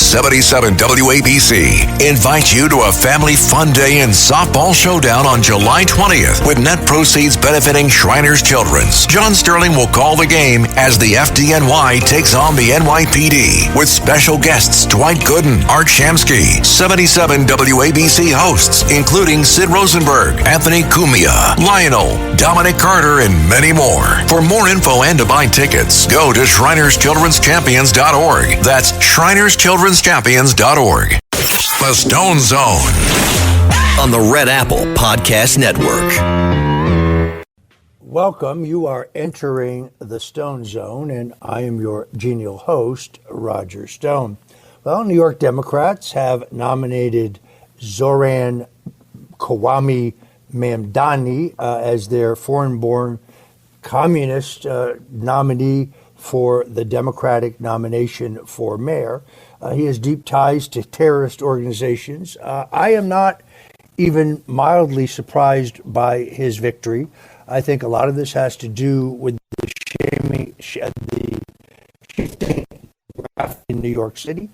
77 WABC invites you to a family fun day and softball showdown on July 20th with net proceeds benefiting Shriners Children's. John Sterling will call the game as the FDNY takes on the NYPD with special guests Dwight Gooden, Art Shamsky, 77 WABC hosts including Sid Rosenberg, Anthony Cumia, Lionel, Dominic Carter, and many more. For more info and to buy tickets, go to ShrinersChildren'sChampions.org. That's ShrinersChildren'sChampions.org. The Stone Zone on the Red Apple Podcast Network. Welcome. You are entering the Stone Zone, and I am your genial host, Roger Stone. Well, New York Democrats have nominated Zoran Kawami Mamdani as their foreign-born communist nominee for the Democratic nomination for mayor. He has deep ties to terrorist organizations. I am not even mildly surprised by his victory. I think a lot of this has to do with the shifting graph in New York City.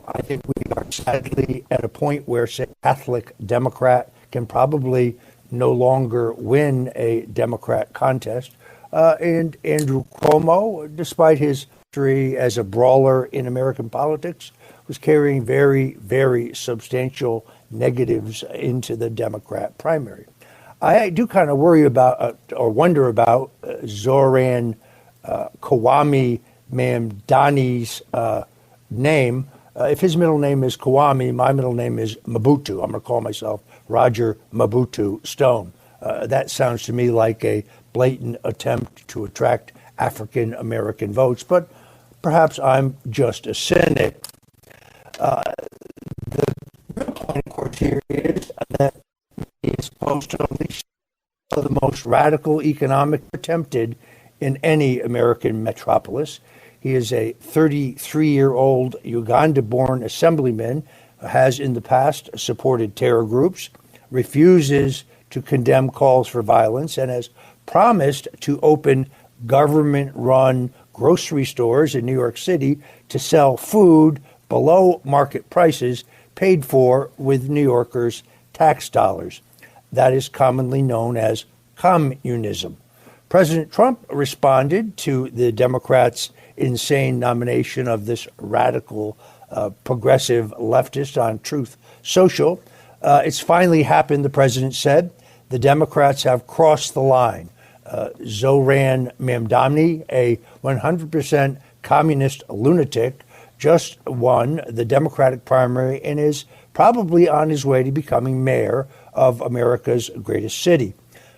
I think we are sadly at a point where, say, Catholic Democrat can probably no longer win a Democrat contest. And Andrew Cuomo, despite his history as a brawler in American politics, was carrying very, very substantial negatives into the Democrat primary. I do kind of worry about or wonder about Zoran Kawami Mamdani's name. If his middle name is Kawami, my middle name is Mobutu. I'm going to call myself Roger Mobutu Stone. That sounds to me like a blatant attempt to attract African American votes, but perhaps I'm just a cynic. The real point, of course, here is that he is supposed to unleash the most radical economic attempted in any American metropolis. He is a 33-year-old Uganda-born assemblyman, has in the past supported terror groups, refuses to condemn calls for violence, and has promised to open government-run grocery stores in New York City to sell food below market prices paid for with New Yorkers' tax dollars. That is commonly known as communism. President Trump responded to the Democrats' insane nomination of this radical progressive leftist on Truth Social. It's finally happened, the president said. The Democrats have crossed the line. Zoran Mamdani, a 100% communist lunatic, just won the Democratic primary and is probably on his way to becoming mayor of America's greatest city.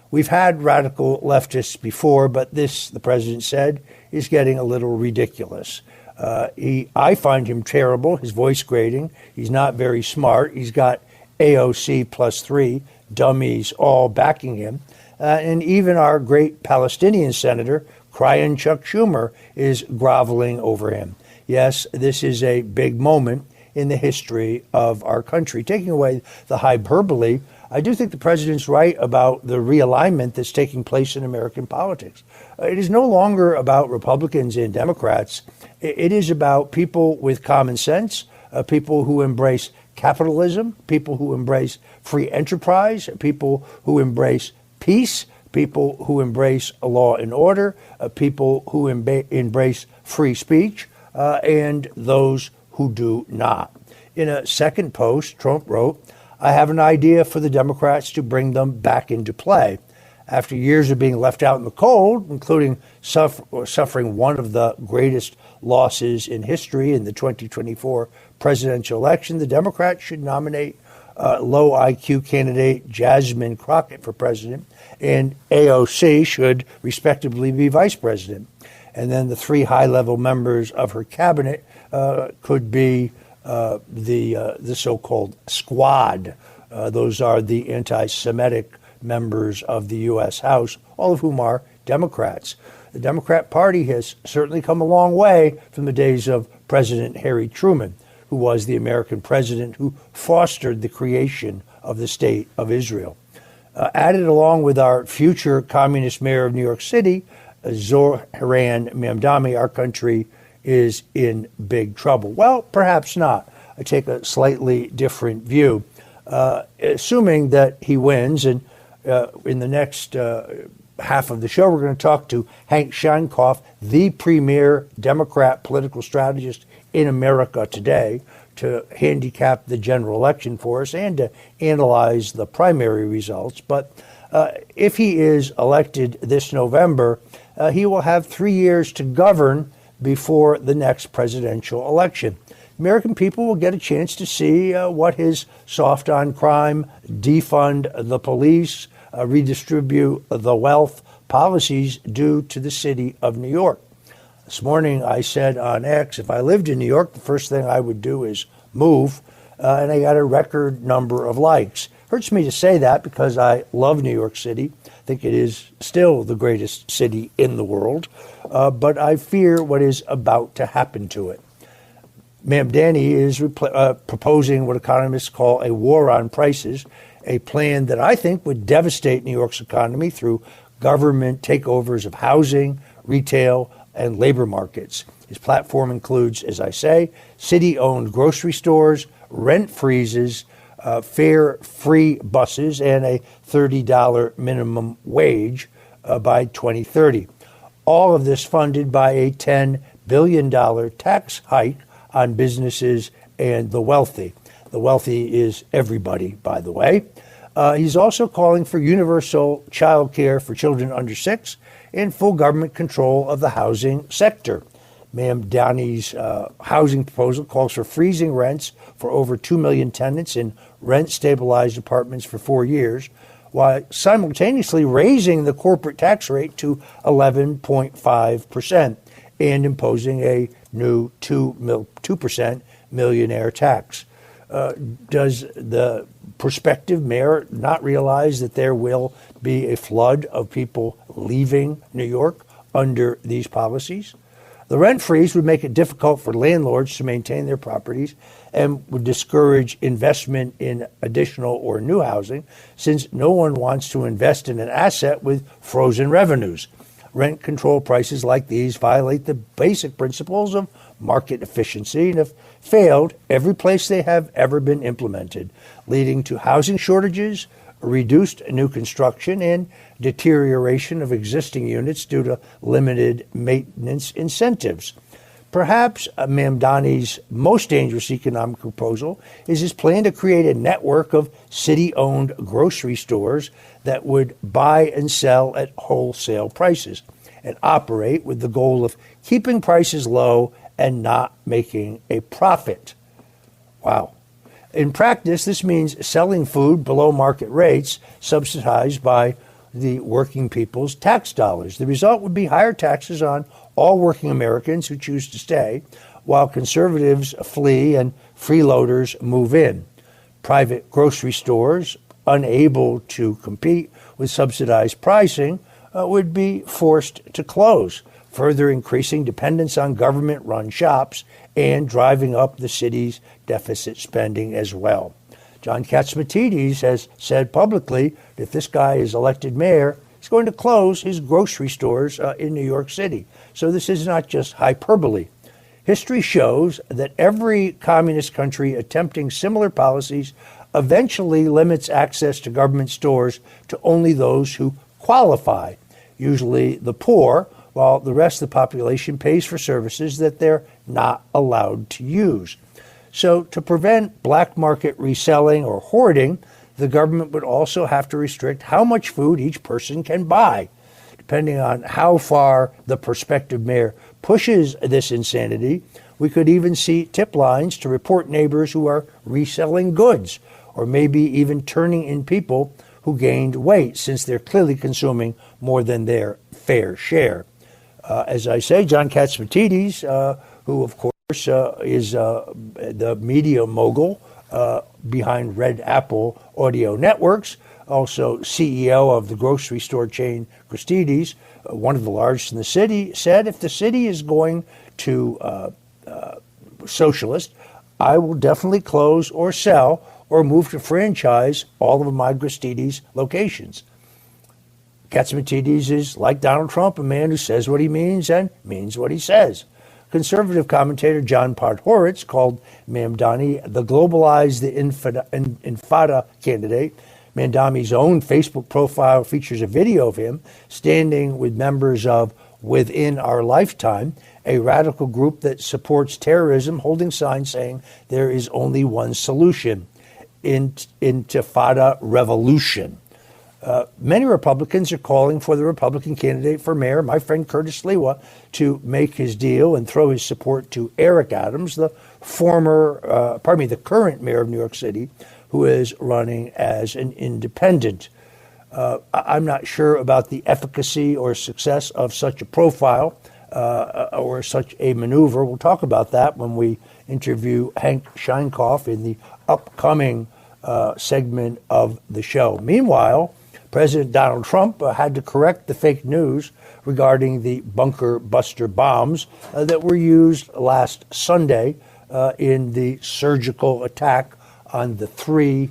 We've had radical leftists before, but this, the president said, is getting a little ridiculous. I find him terrible, his voice grating. He's not very smart. He's got AOC +3 dummies all backing him. And even our great Palestinian senator, crying Chuck Schumer, is groveling over him. Yes, this is a big moment in the history of our country. Taking away the hyperbole, I do think the president's right about the realignment that's taking place in American politics. It is no longer about Republicans and Democrats. It is about people with common sense, people who embrace capitalism, people who embrace free enterprise, people who embrace peace, people who embrace law and order, people who embrace free speech, and those who do not. In a second post, Trump wrote, "I have an idea for the Democrats to bring them back into play. After years of being left out in the cold, including suffering one of the greatest losses in history in the 2024 presidential election, the Democrats should nominate low IQ candidate Jasmine Crockett for president, and AOC should respectively be vice president. And then the three high-level members of her cabinet could be the so-called squad. Those are the anti-Semitic members of the U.S. House, all of whom are Democrats. The Democrat Party has certainly come a long way from the days of President Harry Truman, who was the American president who fostered the creation of the State of Israel. Added along with our future communist mayor of New York City, Zoran Mamdani, our country is in big trouble. Well, perhaps not. I take a slightly different view. Assuming that he wins, and in the next half of the show, we're going to talk to Hank Sheinkopf, the premier Democrat political strategist in America today, to handicap the general election for us and to analyze the primary results. But if he is elected this November, he will have 3 years to govern before the next presidential election. American people will get a chance to see what his soft on crime, defund the police, redistribute the wealth policies do to the city of New York. This morning I said on X, if I lived in New York, the first thing I would do is move, and I got a record number of likes. Hurts me to say that because I love New York City. I think it is still the greatest city in the world, but I fear what is about to happen to it. Mamdani is proposing what economists call a war on prices, a plan that I think would devastate New York's economy through government takeovers of housing, retail, and labor markets. His platform includes, as I say, city-owned grocery stores, rent freezes, fare-free buses, and a $30 minimum wage by 2030. All of this funded by a $10 billion tax hike on businesses and the wealthy. The wealthy is everybody, by the way. He's also calling for universal child care for children under 6 and full government control of the housing sector. Mamdani's housing proposal calls for freezing rents for over 2 million tenants in rent-stabilized apartments for 4 years, while simultaneously raising the corporate tax rate to 11.5% and imposing a new 2% millionaire tax. Does the prospective mayor not realize that there will be a flood of people leaving New York under these policies? The rent freeze would make it difficult for landlords to maintain their properties and would discourage investment in additional or new housing, since no one wants to invest in an asset with frozen revenues. Rent control prices like these violate the basic principles of market efficiency and have failed every place they have ever been implemented, leading to housing shortages, reduced new construction, and deterioration of existing units due to limited maintenance incentives. Perhaps Mamdani's most dangerous economic proposal is his plan to create a network of city-owned grocery stores that would buy and sell at wholesale prices and operate with the goal of keeping prices low and not making a profit. Wow. In practice, this means selling food below market rates, subsidized by the working people's tax dollars. The result would be higher taxes on all working Americans who choose to stay, while conservatives flee and freeloaders move in. Private grocery stores, unable to compete with subsidized pricing, would be forced to close, further increasing dependence on government-run shops and driving up the city's deficit spending as well. John Catsimatidis has said publicly that if this guy is elected mayor, he's going to close his grocery stores in New York City. So this is not just hyperbole. History shows that every communist country attempting similar policies eventually limits access to government stores to only those who qualify, usually the poor, while the rest of the population pays for services that they're not allowed to use. So to prevent black market reselling or hoarding, the government would also have to restrict how much food each person can buy. Depending on how far the prospective mayor pushes this insanity, we could even see tip lines to report neighbors who are reselling goods, or maybe even turning in people who gained weight, since they're clearly consuming more than their fair share. As I say, John Catsimatidis, who of course is the media mogul behind Red Apple Audio Networks, also CEO of the grocery store chain Christie's, one of the largest in the city, said if the city is going to socialist, I will definitely close or sell or move to franchise all of my Christie's locations. Catsimatidis is, like Donald Trump, a man who says what he means and means what he says. conservative commentator John Podhoretz called Mamdani the globalized Infada candidate. Mamdani's own Facebook profile features a video of him standing with members of Within Our Lifetime, a radical group that supports terrorism, holding signs saying there is only one solution, Intifada revolution. Many Republicans are calling for the Republican candidate for mayor, my friend Curtis Sliwa, to make his deal and throw his support to Eric Adams, the current mayor of New York City, who is running as an independent. I'm not sure about the efficacy or success of such a profile or such a maneuver. We'll talk about that when we interview Hank Sheinkopf in the upcoming segment of the show. Meanwhile, President Donald Trump had to correct the fake news regarding the bunker buster bombs that were used last Sunday in the surgical attack on the three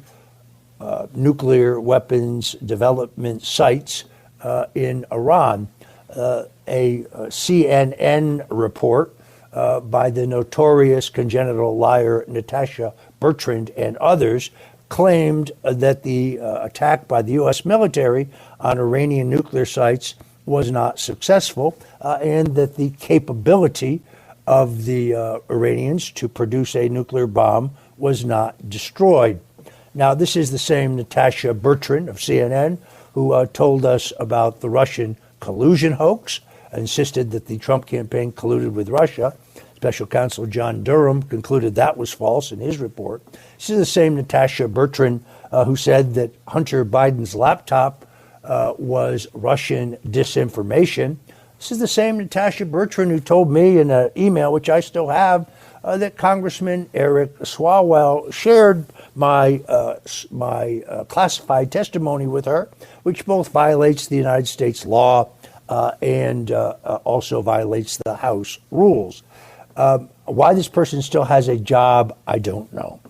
nuclear weapons development sites in Iran. A CNN report by the notorious congenital liar Natasha Bertrand and others claimed that the attack by the U.S. military on Iranian nuclear sites was not successful and that the capability of the Iranians to produce a nuclear bomb was not destroyed. Now, this is the same Natasha Bertrand of CNN who told us about the Russian collusion hoax, insisted that the Trump campaign colluded with Russia. Special counsel John Durham concluded that was false in his report. This is the same Natasha Bertrand who said that Hunter Biden's laptop was Russian disinformation. This is the same Natasha Bertrand who told me in an email, which I still have, that Congressman Eric Swalwell shared my classified testimony with her, which both violates the United States law and also violates the House rules. Why this person still has a job, I don't know.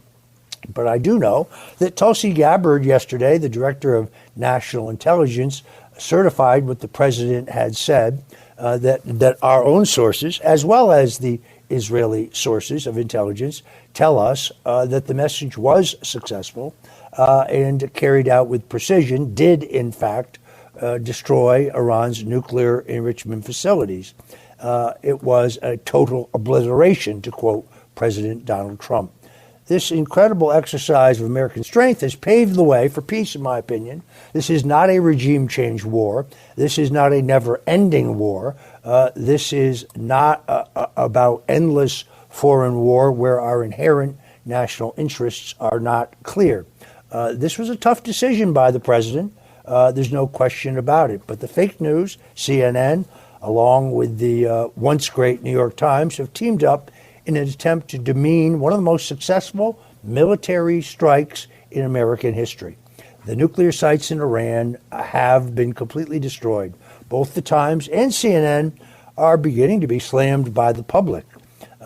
But I do know that Tulsi Gabbard yesterday, the director of national intelligence, certified what the president had said, that our own sources, as well as the Israeli sources of intelligence, tell us that the message was successful and carried out with precision, did in fact destroy Iran's nuclear enrichment facilities. It was a total obliteration, to quote President Donald Trump. This incredible exercise of American strength has paved the way for peace, in my opinion. This is not a regime change war. This is not a never-ending war. This is not about endless foreign war where our inherent national interests are not clear. This was a tough decision by the president. There's no question about it. But the fake news, CNN, along with the once great New York Times, have teamed up in an attempt to demean one of the most successful military strikes in American history. The nuclear sites in Iran have been completely destroyed. Both the Times and CNN are beginning to be slammed by the public.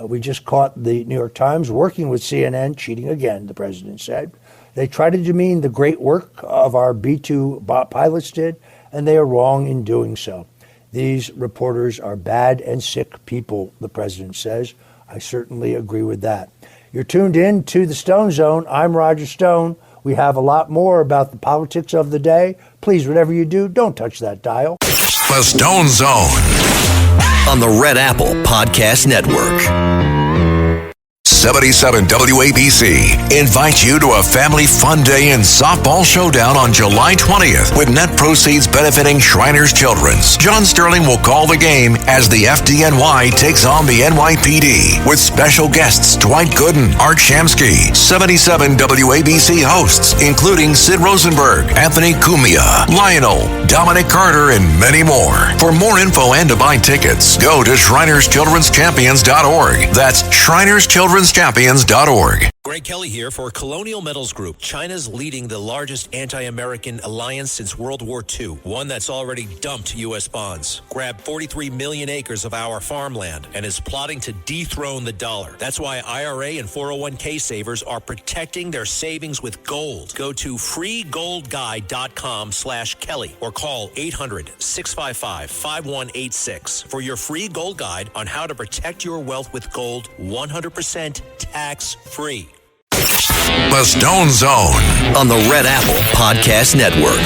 We just caught the New York Times working with CNN, cheating again, the president said. They try to demean the great work of our B-2 pilots did, and they are wrong in doing so. These reporters are bad and sick people, the president says. I certainly agree with that. You're tuned in to the Stone Zone. I'm Roger Stone. We have a lot more about the politics of the day. Please, whatever you do, don't touch that dial. The Stone Zone on the Red Apple Podcast Network. 77 WABC invites you to a family fun day and softball showdown on July 20th with net proceeds benefiting Shriners Children's. John Sterling will call the game as the FDNY takes on the NYPD with special guests Dwight Gooden, Art Shamsky, 77 WABC hosts including Sid Rosenberg, Anthony Cumia, Lionel, Dominic Carter, and many more. For more info and to buy tickets, go to ShrinersChildren'sChampions.org. That's ShrinersChildren'sChampions.org. Greg Kelly here for Colonial Metals Group. China's leading the largest anti-American alliance since World War II, one that's already dumped U.S. bonds, grabbed 43 million acres of our farmland, and is plotting to dethrone the dollar. That's why IRA and 401k savers are protecting their savings with gold. Go to freegoldguide.com/Kelly or call 800-655-5186 for your free gold guide on how to protect your wealth with gold 100% tax-free. The Stone Zone on the Red Apple Podcast Network.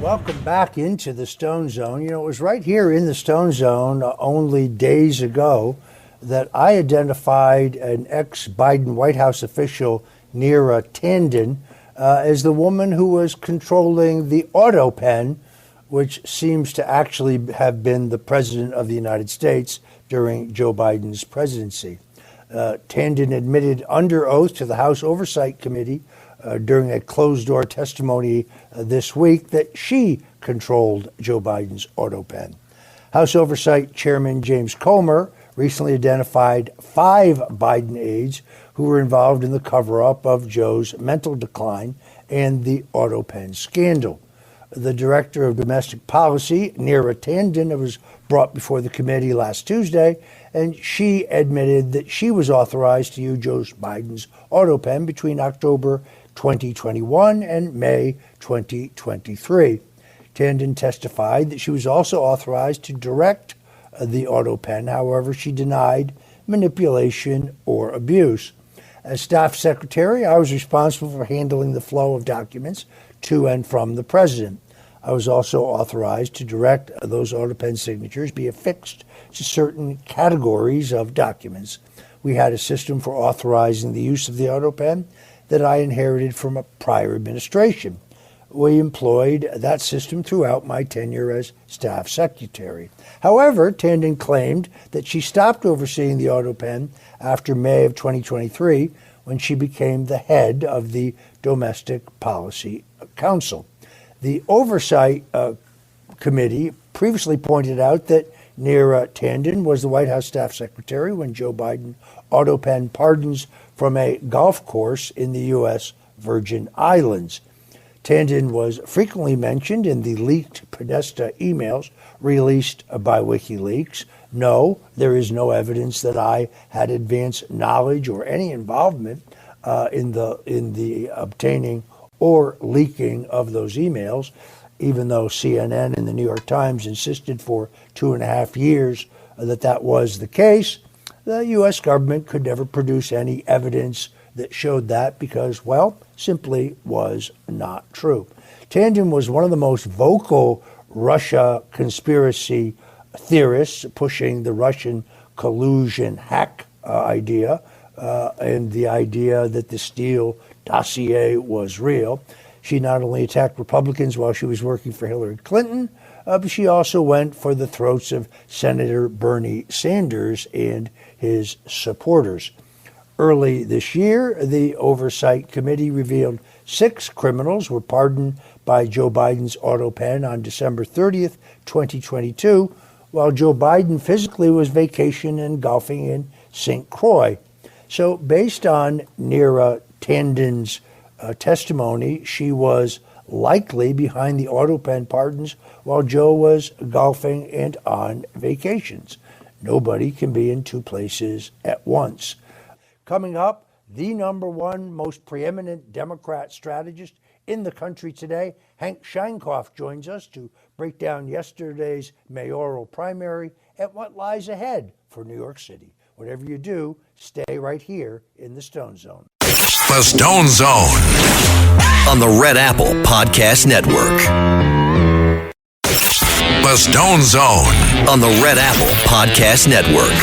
Welcome back into the Stone Zone. You know, it was right here in the Stone Zone only days ago that I identified an ex-Biden White House official, Neera Tanden, as the woman who was controlling the auto pen, which seems to actually have been the president of the United States during Joe Biden's presidency. Tanden admitted under oath to the House Oversight Committee during a closed-door testimony this week that she controlled Joe Biden's auto pen. House Oversight Chairman James Comer recently identified 5 Biden aides who were involved in the cover-up of Joe's mental decline and the auto pen scandal. The Director of Domestic Policy, Neera Tanden, was brought before the committee last Tuesday, and she admitted that she was authorized to use Joe Biden's auto pen between October 2021 and May 2023. Tanden testified that she was also authorized to direct the auto pen. However, she denied manipulation or abuse. As staff secretary, I was responsible for handling the flow of documents to and from the president. I was also authorized to direct those auto pen signatures be affixed to certain categories of documents. We had a system for authorizing the use of the auto pen that I inherited from a prior administration. We employed that system throughout my tenure as staff secretary. However, Tanden claimed that she stopped overseeing the auto pen after May of 2023 when she became the head of the Domestic Policy Council. The Oversight Committee previously pointed out that Neera Tanden was the White House staff secretary when Joe Biden auto penned pardons from a golf course in the U.S. Virgin Islands. Tanden was frequently mentioned in the leaked Podesta emails released by WikiLeaks. No, there is no evidence that I had advanced knowledge or any involvement in the obtaining or leaking of those emails, even though CNN and the New York Times insisted for 2.5 years that was the case. The U.S. government could never produce any evidence that showed that because, well, simply was not true. Tanden was one of the most vocal Russia conspiracy theorists, pushing the Russian collusion hack idea and the idea that the Steele dossier was real. She not only attacked Republicans while she was working for Hillary Clinton, but she also went for the throats of Senator Bernie Sanders and his supporters. Early this year, the Oversight Committee revealed 6 criminals were pardoned by Joe Biden's auto pen on December 30th, 2022, while Joe Biden physically was vacationing and golfing in St. Croix. So based on Neera Tanden's testimony, she was likely behind the auto pen pardons while Joe was golfing and on vacations. Nobody can be in 2 places at once. Coming up, the #1 most preeminent Democrat strategist in the country today, Hank Sheinkopf, joins us to break down yesterday's mayoral primary and what lies ahead for New York City. Whatever you do, stay right here in the Stone Zone. The Stone Zone on the Red Apple Podcast Network. The Stone Zone on the Red Apple Podcast Network.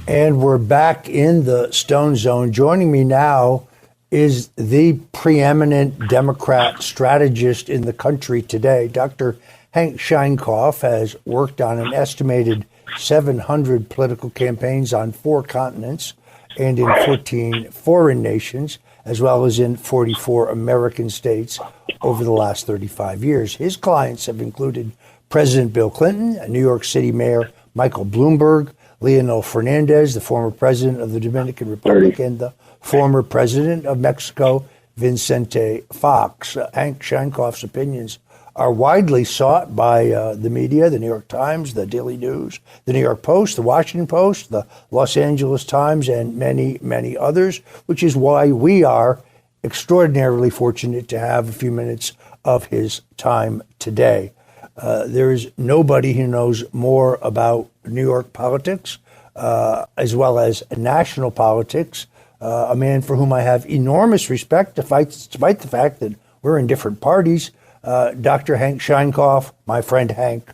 And we're back in the Stone Zone. Joining me now is the preeminent Democrat strategist in the country today. Dr. Hank Sheinkopf has worked on an estimated 700 political campaigns on 4 continents and in 14 foreign nations, as well as in 44 American states over the last 35 years. His clients have included President Bill Clinton, New York City Mayor Michael Bloomberg, Leonel Fernandez, the former president of the Dominican Republic, and the former president of Mexico, Vicente Fox. Hank Sheinkopf's opinions are widely sought by the media, the New York Times, the Daily News, the New York Post, the Washington Post, the Los Angeles Times, and many, many others, which is why we are extraordinarily fortunate to have a few minutes of his time today. There is nobody who knows more about New York politics, as well as national politics, a man for whom I have enormous respect, despite the fact that we're in different parties. Dr. Hank Sheinkopf, my friend Hank,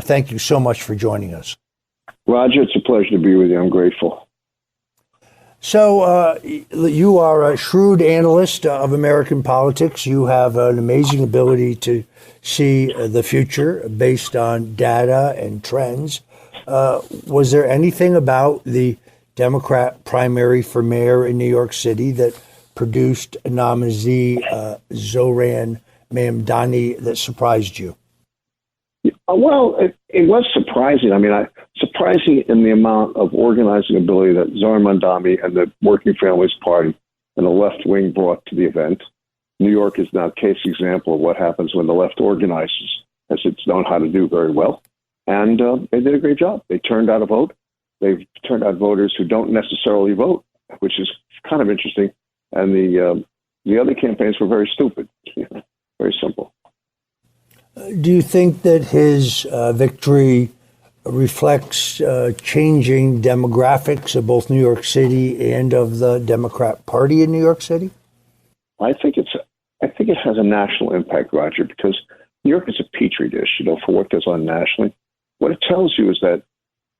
thank you so much for joining us. Roger, it's a pleasure to be with you. I'm grateful. So you are a shrewd analyst of American politics. You have an amazing ability to see the future based on data and trends. Was there anything about the Democrat primary for mayor in New York City that produced nominee Zohran Mamdani that surprised you? Well, it was surprising. I mean, surprising in the amount of organizing ability that Zohran Mamdani and the Working Families Party and the left wing brought to the event. New York is now a case example of what happens when the left organizes, as it's known how to do very well. And they did a great job. They turned out a vote. They've turned out voters who don't necessarily vote, which is kind of interesting. And the other campaigns were very stupid. Very simple. Do you think that his victory reflects changing demographics of both New York City and of the Democrat Party in New York City? I think it has a national impact, Roger, because New York is a petri dish, for what goes on nationally. What it tells you is that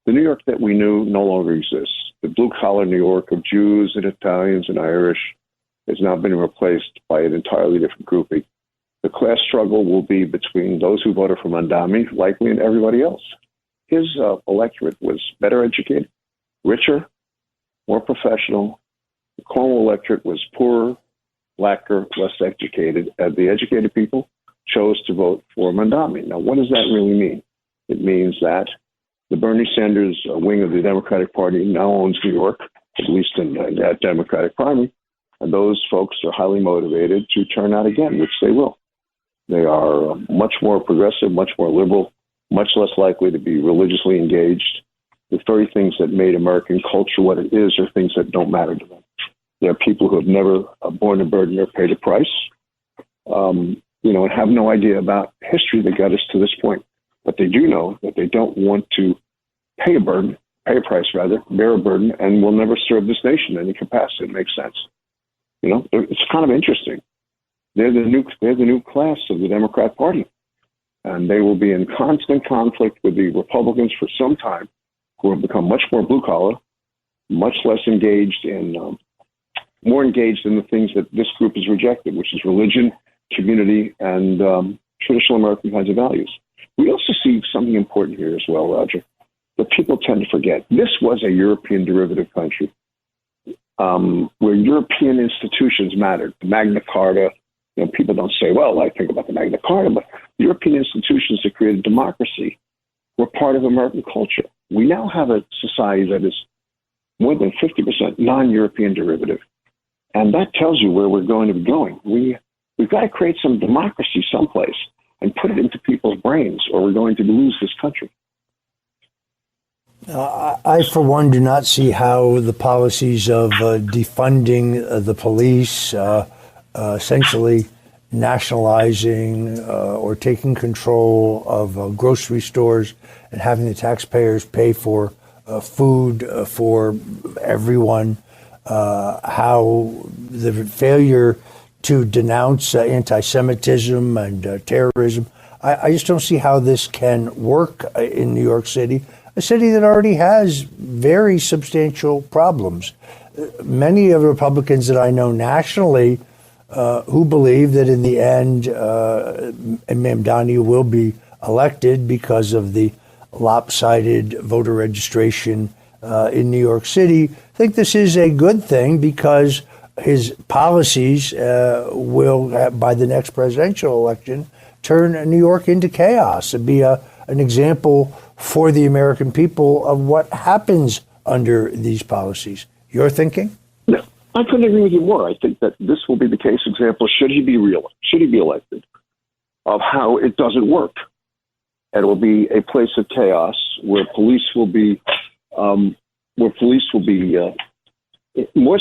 the New York that we knew no longer exists. The blue-collar New York of Jews and Italians and Irish has now been replaced by an entirely different grouping. The class struggle will be between those who voted for Mamdani, likely, and everybody else. His electorate was better educated, richer, more professional. The Cornwall electorate was poorer, blacker, less educated. And the educated people chose to vote for Mamdani. Now, what does that really mean? It means that the Bernie Sanders wing of the Democratic Party now owns New York, at least in that Democratic primary, and those folks are highly motivated to turn out again, which they will. They are much more progressive, much more liberal, much less likely to be religiously engaged. The very things that made American culture what it is are things that don't matter to them. There are people who have never borne a burden or paid a price, and have no idea about history that got us to this point. But they do know that they don't want to pay a price, bear a burden, and will never serve this nation in any capacity. It makes sense. It's kind of interesting. They're the new class of the Democrat Party, and they will be in constant conflict with the Republicans for some time, who have become much more blue collar, much less engaged in, more engaged in the things that this group has rejected, which is religion, community, and traditional American kinds of values. We also see something important here as well, Roger, that people tend to forget. This was a European derivative country where European institutions mattered. The Magna Carta, people don't say, well, I think about the Magna Carta, but European institutions that created democracy were part of American culture. We now have a society that is more than 50% non-European derivative. And that tells you where we're going to be going. We've got to create some democracy someplace and put it into people's brains, or we're going to lose this country. I, for one, do not see how the policies of defunding the police, essentially nationalizing or taking control of grocery stores and having the taxpayers pay for food for everyone, how the failure to denounce anti-Semitism and terrorism. I just don't see how this can work in New York City, a city that already has very substantial problems. Many of the Republicans that I know nationally who believe that in the end Mamdani will be elected because of the lopsided voter registration in New York City, think this is a good thing because his policies will, by the next presidential election, turn New York into chaos. It'd be an example for the American people of what happens under these policies. Your thinking? No, I couldn't agree with you more. I think that this will be the case example, should he be elected, of how it doesn't work. And it will be a place of chaos where police will be more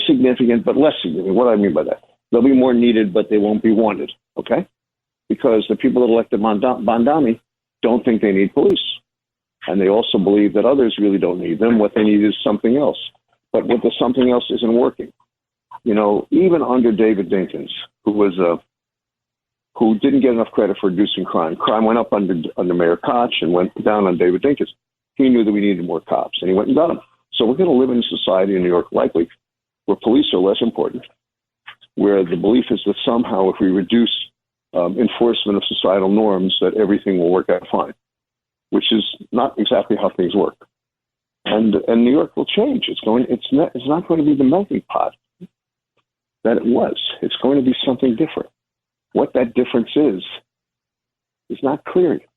significant but less significant. What do I mean by that? They'll be more needed, but they won't be wanted, okay? Because the people that elected Mamdani don't think they need police. And they also believe that others really don't need them. What they need is something else. But what the something else isn't working. You know, even under David Dinkins, who didn't get enough credit for reducing crime. Crime went up under Mayor Koch and went down on David Dinkins. He knew that we needed more cops, and he went and got them. So we're going to live in a society in New York, likely, where police are less important, where the belief is that somehow if we reduce enforcement of societal norms, that everything will work out fine, which is not exactly how things work. And New York will change. It's not going to be the melting pot that it was. It's going to be something different. What that difference is not clear yet.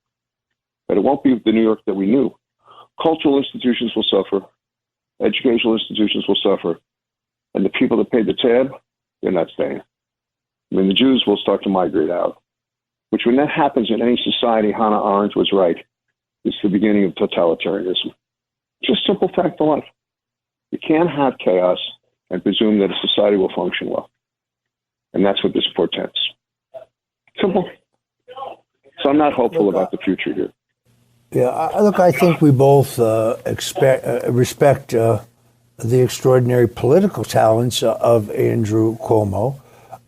But it won't be the New York that we knew. Cultural institutions will suffer. Educational institutions will suffer. And the people that paid the tab, they're not staying. I mean, the Jews will start to migrate out, which when that happens in any society, Hannah Arendt was right, it's the beginning of totalitarianism. Just simple fact of life. You can't have chaos and presume that a society will function well. And that's what this portends. Simple. So I'm not hopeful about the future here. Yeah, look, I think we both respect the extraordinary political talents of Andrew Cuomo.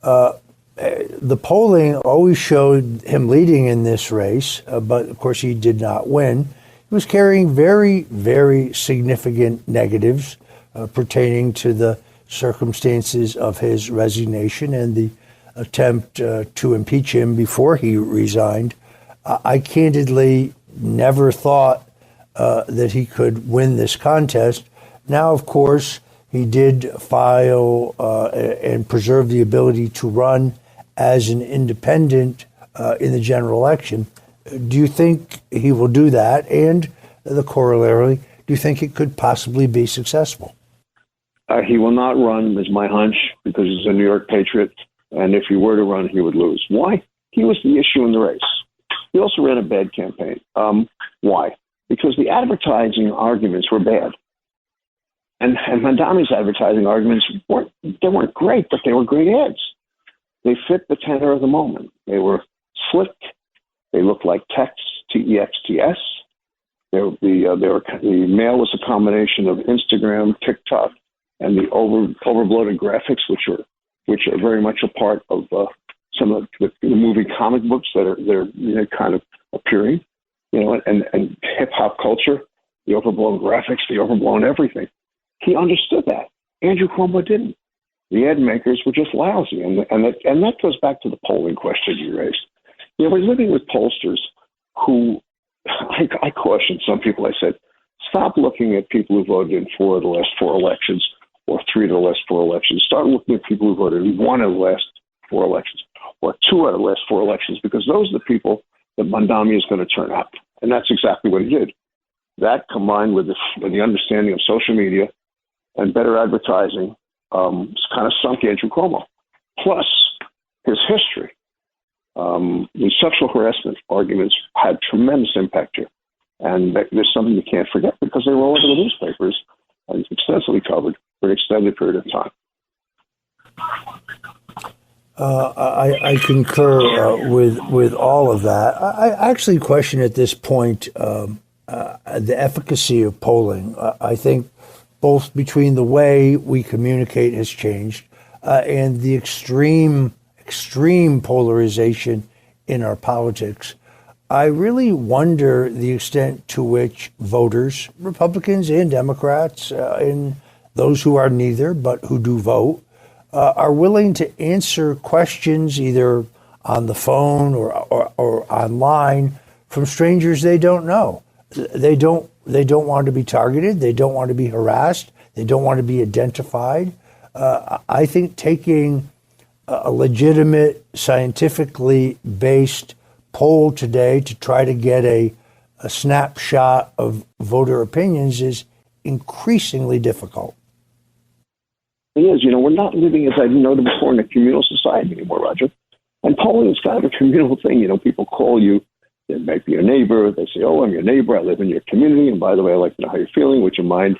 The polling always showed him leading in this race, but of course he did not win. He was carrying very, very significant negatives pertaining to the circumstances of his resignation and the attempt to impeach him before he resigned. I candidly never thought that he could win this contest. Now, of course, he did file and preserve the ability to run as an independent in the general election. Do you think he will do that? And the corollary, do you think it could possibly be successful? He will not run, is my hunch, because he's a New York patriot. And if he were to run, he would lose. Why? He was the issue in the race. He also ran a bad campaign. Why? Because the advertising arguments were bad. And Mamdani's advertising arguments weren't great, but they were great ads. They fit the tenor of the moment. They were slick. They looked like text, TEXTS. The mail was a combination of Instagram, TikTok, and the overbloated graphics, which are very much a part of some of the movie comic books that are kind of appearing, and hip hop culture, the overblown graphics, the overblown everything. He understood that. Andrew Cuomo didn't. The ad makers were just lousy, and that goes back to the polling question you raised. We're living with pollsters who I cautioned some people. I said, stop looking at people who voted in 4 of the last 4 elections or 3 of the last 4 elections. Start looking at people who voted in 1 of the last 4 elections or 2 out of the last 4 elections, because those are the people that Mamdani is going to turn out. And that's exactly what he did. That, combined with the understanding of social media and better advertising, kind of sunk Andrew Cuomo. Plus, his history. The sexual harassment arguments had tremendous impact here. And there's something you can't forget, because they were all over the newspapers and extensively covered for an extended period of time. I concur with all of that. I actually question at this point the efficacy of polling. I think both between the way we communicate has changed and the extreme polarization in our politics. I really wonder the extent to which voters, Republicans and Democrats, and those who are neither but who do vote, are willing to answer questions either on the phone or online from strangers they don't know. They don't want to be targeted. They don't want to be harassed. They don't want to be identified. I think taking a legitimate, scientifically based poll today to try to get a a snapshot of voter opinions is increasingly difficult. It is. We're not living, as I noted before, in a communal society anymore, Roger. And polling is kind of a communal thing. People call you. It might be your neighbor. They say, oh, I'm your neighbor. I live in your community. And by the way, I'd like to know how you're feeling. Would you mind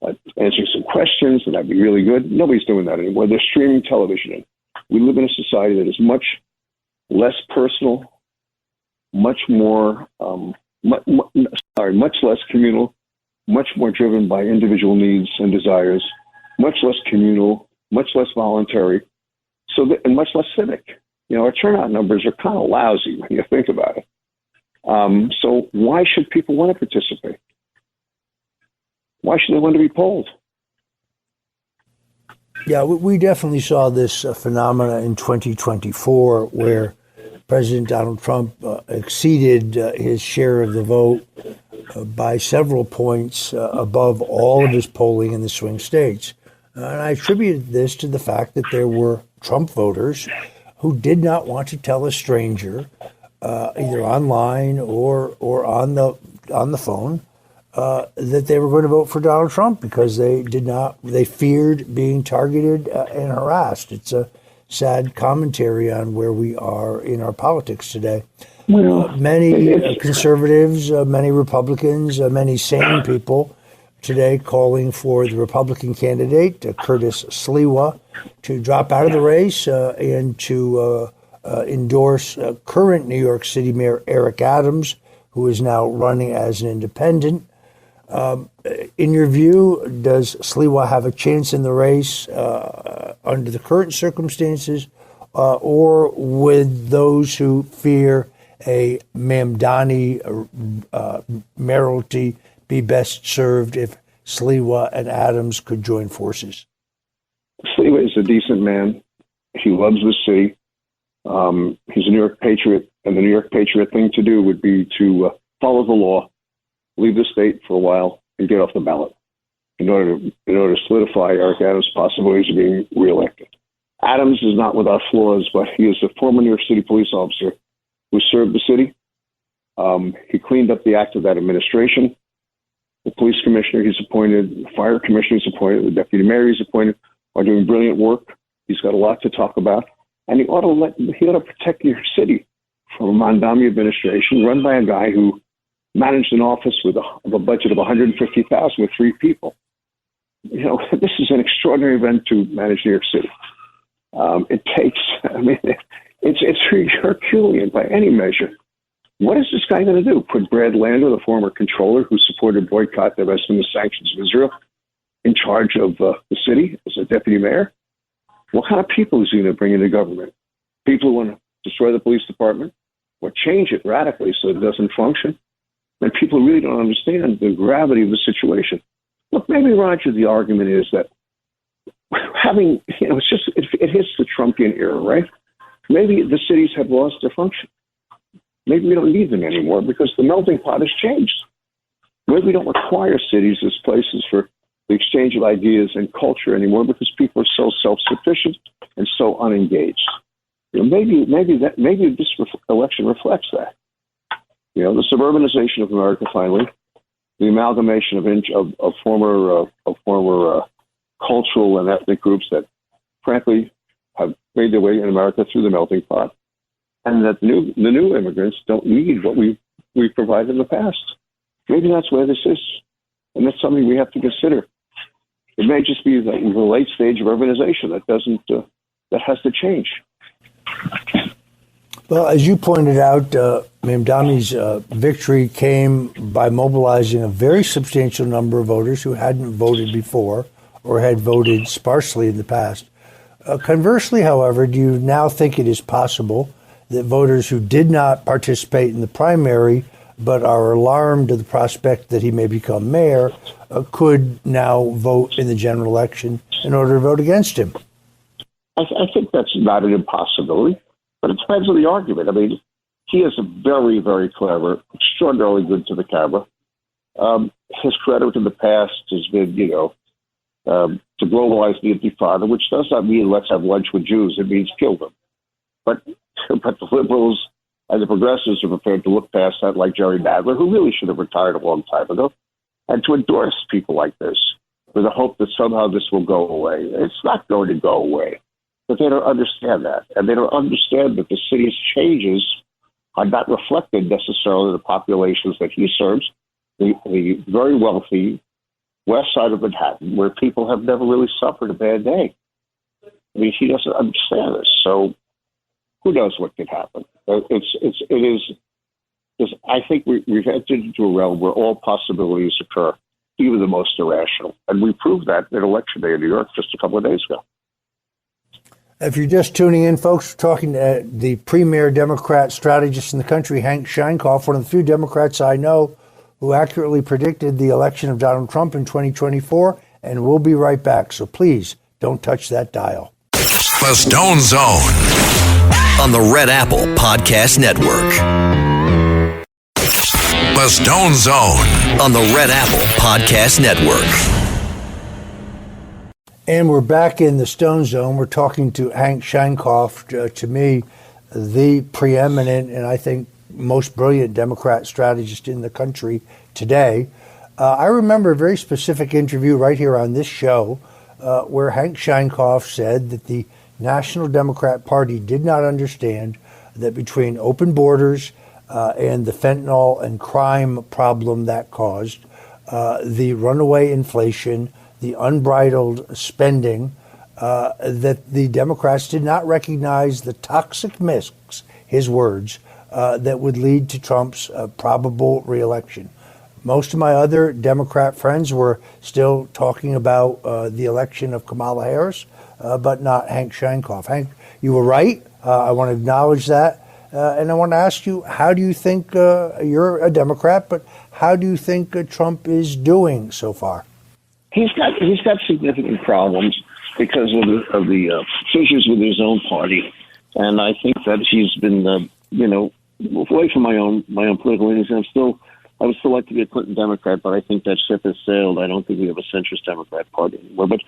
answering some questions? And that'd be really good. Nobody's doing that anymore. They're streaming television in. We live in a society that is much less personal, much more, much less communal, much more driven by individual needs and desires, much less communal, much less voluntary, and much less civic. Our turnout numbers are kind of lousy when you think about it. So why should people want to participate? Why should they want to be polled? Yeah, we definitely saw this phenomena in 2024 where President Donald Trump exceeded his share of the vote by several points above all of his polling in the swing states. And I attributed this to the fact that there were Trump voters who did not want to tell a stranger, either online or on the phone, that they were going to vote for Donald Trump because they feared being targeted and harassed. It's a sad commentary on where we are in our politics today. Many conservatives, many Republicans, many sane people today calling for the Republican candidate, Curtis Sliwa, to drop out of the race and to endorse current New York City Mayor Eric Adams, who is now running as an independent. In your view, does Sliwa have a chance in the race under the current circumstances, or would those who fear a Mamdani mayoralty be best served if Sliwa and Adams could join forces? Sliwa is a decent man. He loves the city. He's a New York patriot, and the New York patriot thing to do would be to follow the law, leave the state for a while, and get off the ballot in order to solidify Eric Adams' possibilities of being reelected. Adams is not without flaws, but he is a former New York City police officer who served the city. He cleaned up the act of that administration. The police commissioner he's appointed, the fire commissioner he's appointed, the deputy mayor he's appointed are doing brilliant work. He's got a lot to talk about, and he ought to protect New York City from a Mamdani administration run by a guy who managed an office with a budget of $150,000 with 3 people. This is an extraordinary event to manage New York City. It's Herculean by any measure. What is this guy going to do? Put Brad Lander, the former controller who supported boycott, divestment, and sanctions of Israel, in charge of the city as a deputy mayor? What kind of people is he going to bring into government? People who want to destroy the police department or change it radically so it doesn't function? And people really don't understand the gravity of the situation. Look, maybe, Roger, the argument is that it hits the Trumpian era, right? Maybe the cities have lost their function. Maybe we don't need them anymore because the melting pot has changed. Maybe we don't require cities as places for the exchange of ideas and culture anymore because people are so self-sufficient and so unengaged. Maybe this election reflects that. The suburbanization of America finally, the amalgamation of former cultural and ethnic groups that, frankly, have made their way in America through the melting pot, and that the new immigrants don't need what we provided in the past. Maybe that's where this is, and that's something we have to consider. It may just be that we're a late stage of urbanization that has to change. Well, as you pointed out, Mamdani's victory came by mobilizing a very substantial number of voters who hadn't voted before or had voted sparsely in the past. Conversely, however, do you now think it is possible that voters who did not participate in the primary but are alarmed at the prospect that he may become mayor could now vote in the general election in order to vote against him? I think that's not an impossibility. But it depends on the argument. I mean, he is a very, very clever, extraordinarily good to the camera. His credit in the past has been, to globalize the Intifada, which does not mean let's have lunch with Jews. It means kill them. But the liberals And the progressives are prepared to look past that, like Jerry Nadler, who really should have retired a long time ago, and to endorse people like this with the hope that somehow this will go away. It's not going to go away. But they don't understand that. And they don't understand that the city's changes are not reflected necessarily in the populations that he serves, the very wealthy west side of Manhattan, where people have never really suffered a bad day. I mean, he doesn't understand this. So who knows what could happen? I think we've entered into a realm where all possibilities occur, even the most irrational. And we proved that in Election Day in New York just a couple of days ago. If you're just tuning in, folks, we're talking to the premier Democrat strategist in the country, Hank Sheinkopf, one of the few Democrats I know who accurately predicted the election of Donald Trump in 2024. And we'll be right back. So please don't touch that dial. The Stone Zone on the Red Apple Podcast Network. The Stone Zone on the Red Apple Podcast Network. And we're back in the Stone Zone. We're talking to Hank Sheinkopf, to me, the preeminent and I think most brilliant Democrat strategist in the country today. I remember a very specific interview right here on this show where Hank Sheinkopf said that the National Democrat Party did not understand that between open borders and the fentanyl and crime problem that caused, the runaway inflation, the unbridled spending, that the Democrats did not recognize the toxic mix, his words, that would lead to Trump's probable reelection. Most of my other Democrat friends were still talking about the election of Kamala Harris, but not Hank Sheinkopf. Hank, you were right. I want to acknowledge that. And I want to ask you, how do you think, you're a Democrat, but how do you think Trump is doing so far? He's got significant problems because of the fissures with his own party, and I think that he's been away from my own political leanings. I would still like to be a Clinton Democrat, but I think that ship has sailed. I don't think we have a centrist Democrat Party anymore. But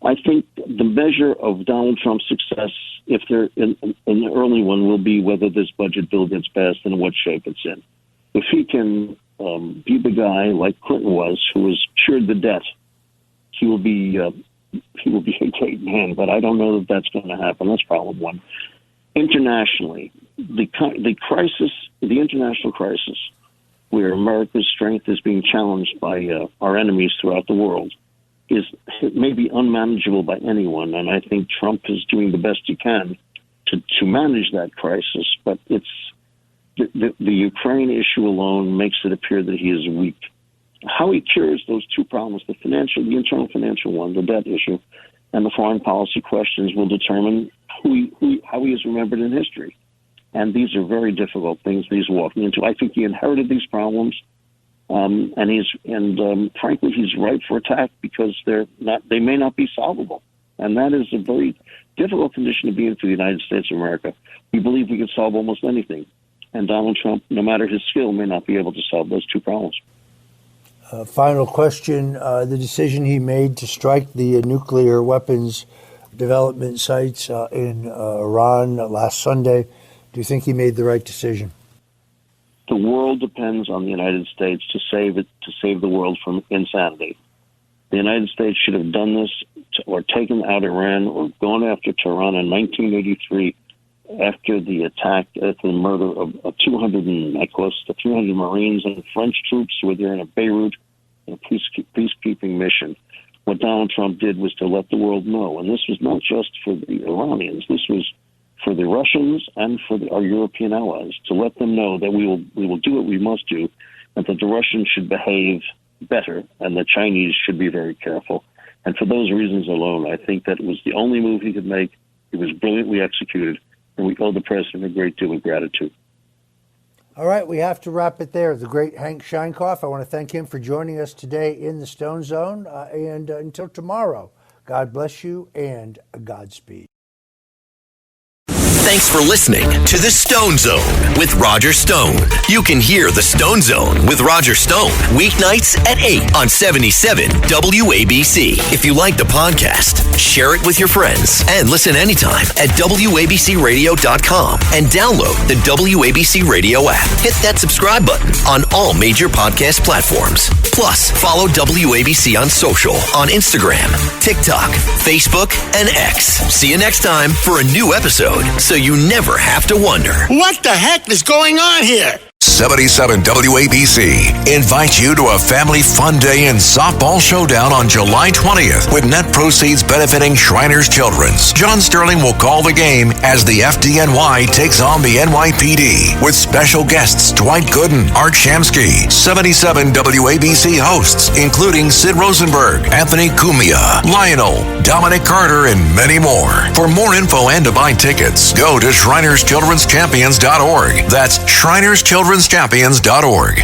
I think the measure of Donald Trump's success, if they're in the early one, will be whether this budget bill gets passed and what shape it's in. If he can be the guy like Clinton was, who has cured the debt, he will be a great man. But I don't know that that's going to happen. That's problem one. Internationally, the crisis, the international crisis, where America's strength is being challenged by our enemies throughout the world, it may be unmanageable by anyone, and I think Trump is doing the best he can to manage that crisis. But it's the Ukraine issue alone makes it appear that he is weak. How he cures those two problems, the internal financial one, the debt issue, and the foreign policy questions, will determine how he is remembered in history. And these are very difficult things that he's walking into. I think he inherited these problems, and frankly, he's ripe for attack because they may not be solvable. And that is a very difficult condition to be in for the United States of America. We believe we can solve almost anything. And Donald Trump, no matter his skill, may not be able to solve those two problems. Final question. The decision he made to strike the nuclear weapons development sites in Iran last Sunday, do you think he made the right decision? The world depends on the United States to save the world from insanity. The United States should have done this or taken out Iran or gone after Tehran in 1983 after the attack, after the murder of close to 300 Marines and French troops who were there in Beirut in a peacekeeping mission. What Donald Trump did was to let the world know, and this was not just for the Iranians, this was for the Russians and for our European allies, to let them know that we will do what we must do, and that the Russians should behave better, and the Chinese should be very careful. And for those reasons alone, I think that it was the only move he could make. It was brilliantly executed, and we owe the president a great deal of gratitude. All right, we have to wrap it there. The great Hank Sheinkopf, I want to thank him for joining us today in the Stone Zone. And until tomorrow, God bless you and Godspeed. Thanks for listening to the Stone Zone with Roger Stone. You can hear the Stone Zone with Roger Stone weeknights at 8 on 77 WABC. If you like the podcast, share it with your friends and listen anytime at WABCRadio.com and download the WABC Radio app. Hit that subscribe button on all major podcast platforms. Plus, follow WABC on social on Instagram, TikTok, Facebook, and X. See you next time for a new episode so you never have to wonder. What the heck is going on here? 77 WABC invites you to a family fun day and softball showdown on July 20th with net proceeds benefiting Shriners Children's. John Sterling will call the game as the FDNY takes on the NYPD with special guests Dwight Gooden, Art Shamsky, 77 WABC hosts including Sid Rosenberg, Anthony Cumia, Lionel, Dominic Carter, and many more. For more info and to buy tickets, go to ShrinersChildren'sChampions.org. That's ShrinersChildren'sChampions.org.